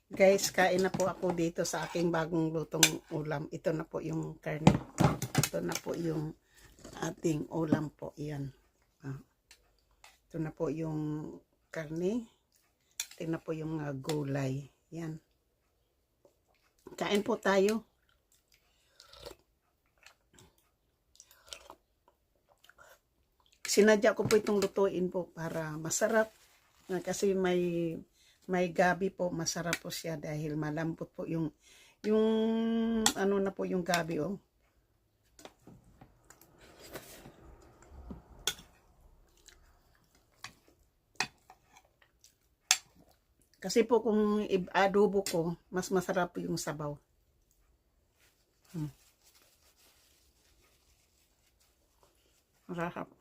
Guys, kain na po ako dito sa aking bagong lutong ulam. Ito na po yung karne. Ito na po yung ating ulam po. Yan. Ito na po yung karne. Ito na po yung gulay. Yan. Kain po tayo. Sinadya ko po itong lutuin po para masarap. Kasi may gabi po, masarap po siya dahil malambot po yung ano na po yung gabi oh. Kasi po kung adobo ko, mas masarap po yung sabaw. Masarap.